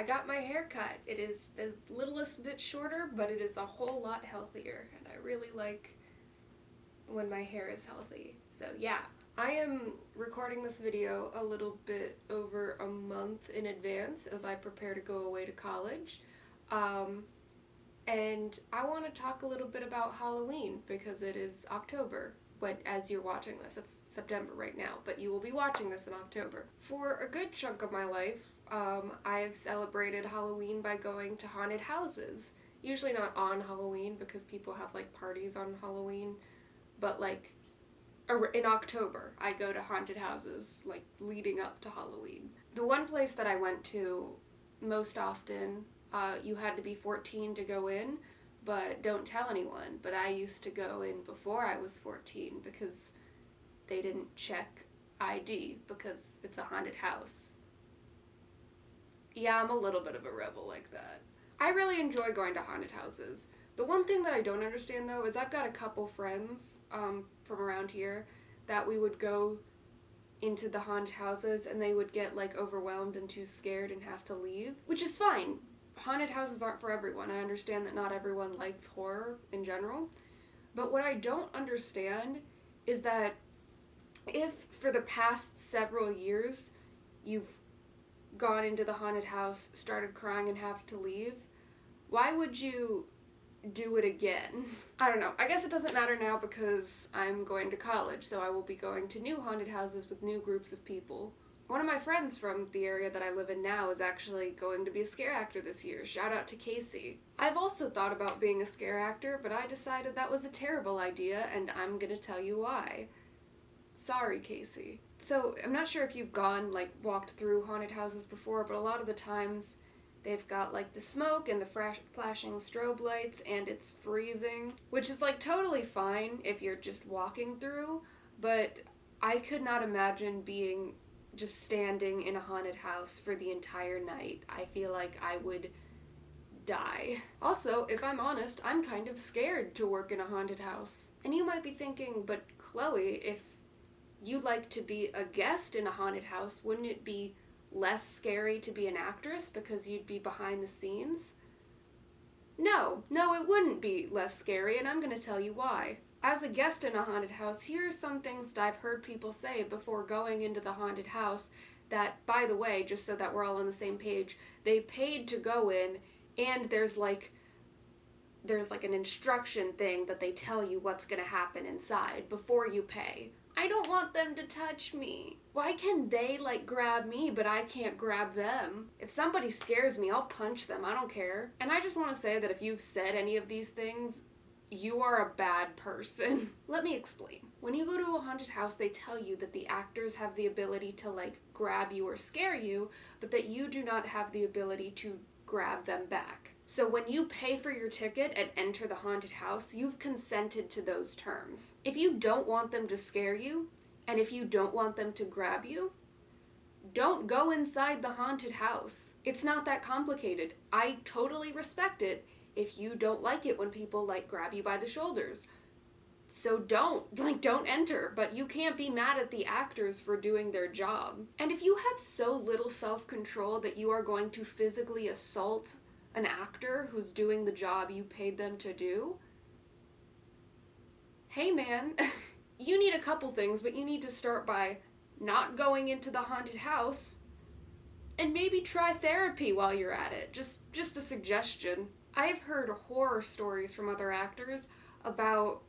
I got my hair cut. It is the littlest bit shorter, but it is a whole lot healthier, and I really like when my hair is healthy. So yeah, I am recording this video a little bit over a month in advance as I prepare to go away to college. And I want to talk a little bit about Halloween because it is October. But as you're watching this, it's September right now, but you will be watching this in October. For a good chunk of my life, I've celebrated Halloween by going to haunted houses. Usually not on Halloween because people have like parties on Halloween, but like in October, I go to haunted houses like leading up to Halloween. The one place that I went to most often, you had to be 14 to go in, but don't tell anyone. But I used to go in before I was 14 because they didn't check ID because it's a haunted house. Yeah, I'm a little bit of a rebel like that. I really enjoy going to haunted houses. The one thing that I don't understand though is I've got a couple friends from around here that we would go into the haunted houses and they would get like overwhelmed and too scared and have to leave, which is fine. Haunted houses aren't for everyone. I understand that not everyone likes horror in general. But what I don't understand is that if for the past several years you've gone into the haunted house, started crying and have to leave, why would you do it again? I don't know. I guess it doesn't matter now because I'm going to college, so I will be going to new haunted houses with new groups of people. One of my friends from the area that I live in now is actually going to be a scare actor this year. Shout out to Casey. I've also thought about being a scare actor, but I decided that was a terrible idea, and I'm gonna tell you why. Sorry, Casey. So, I'm not sure if you've walked through haunted houses before, but a lot of the times they've got like the smoke and the flashing strobe lights, and it's freezing, which is like totally fine if you're just walking through, but I could not imagine being just standing in a haunted house for the entire night. I feel like I would die. Also, if I'm honest, I'm kind of scared to work in a haunted house. And you might be thinking, but Chloe, if you like to be a guest in a haunted house, wouldn't it be less scary to be an actress because you'd be behind the scenes? No, it wouldn't be less scary, and I'm gonna tell you why. As a guest in a haunted house, here are some things that I've heard people say before going into the haunted house that, by the way, just so that we're all on the same page, they paid to go in, and there's like an instruction thing that they tell you what's gonna happen inside before you pay. I don't want them to touch me. Why can they grab me but I can't grab them? If somebody scares me, I'll punch them. I don't care. And I just want to say that if you've said any of these things, you are a bad person. Let me explain. When you go to a haunted house, they tell you that the actors have the ability to grab you or scare you, but that you do not have the ability to grab them back. So when you pay for your ticket and enter the haunted house, you've consented to those terms. If you don't want them to scare you, and if you don't want them to grab you, don't go inside the haunted house. It's not that complicated. I totally respect it if you don't like it when people grab you by the shoulders. So don't enter, but you can't be mad at the actors for doing their job. And if you have so little self-control that you are going to physically assault an actor who's doing the job you paid them to do, hey man, you need a couple things, but you need to start by not going into the haunted house and maybe try therapy while you're at it. Just a suggestion. I've heard horror stories from other actors about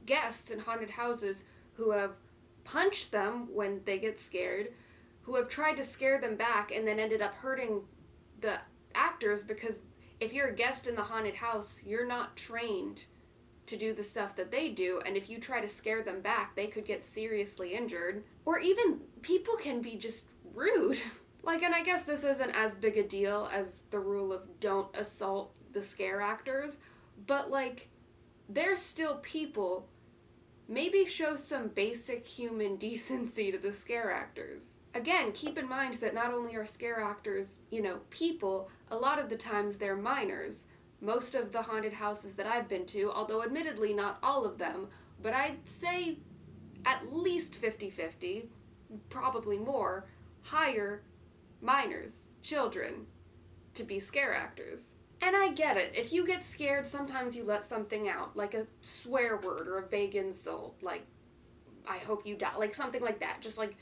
guests in haunted houses who have punched them when they get scared, who have tried to scare them back and then ended up hurting the actors because if you're a guest in the haunted house, you're not trained to do the stuff that they do, and if you try to scare them back, they could get seriously injured. Or even people can be just rude. And I guess this isn't as big a deal as the rule of don't assault the scare actors, but they're still people. Maybe show some basic human decency to the scare actors. Again, keep in mind that not only are scare actors, people, a lot of the times they're minors. Most of the haunted houses that I've been to, although admittedly not all of them, but I'd say at least 50-50, probably more, hire minors, children, to be scare actors. And I get it. If you get scared, sometimes you let something out, like a swear word or a vague insult, like, I hope you die, like something like that. Just like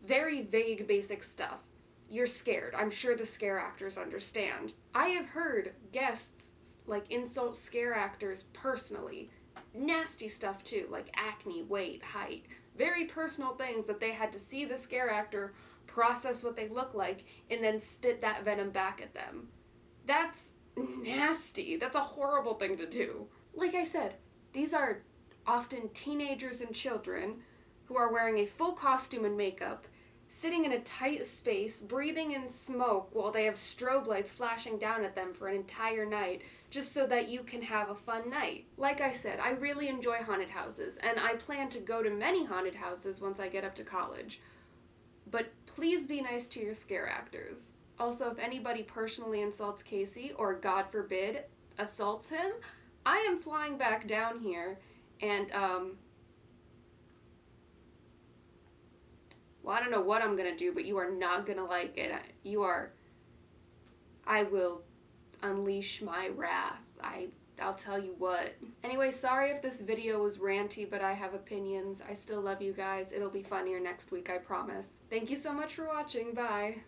very vague, basic stuff. You're scared. I'm sure the scare actors understand. I have heard guests, like, insult scare actors personally. Nasty stuff too, like acne, weight, height. Very personal things that they had to see the scare actor process what they look like and then spit that venom back at them. That's nasty. That's a horrible thing to do. Like I said, these are often teenagers and children who are wearing a full costume and makeup, sitting in a tight space, breathing in smoke while they have strobe lights flashing down at them for an entire night, just so that you can have a fun night. Like I said, I really enjoy haunted houses, and I plan to go to many haunted houses once I get up to college. But please be nice to your scare actors. Also, if anybody personally insults Casey, or God forbid, assaults him, I am flying back down here, and, well, I don't know what I'm gonna do, but you are not gonna like it. I will unleash my wrath. I'll tell you what. Anyway, sorry if this video was ranty, but I have opinions. I still love you guys. It'll be funnier next week, I promise. Thank you so much for watching. Bye.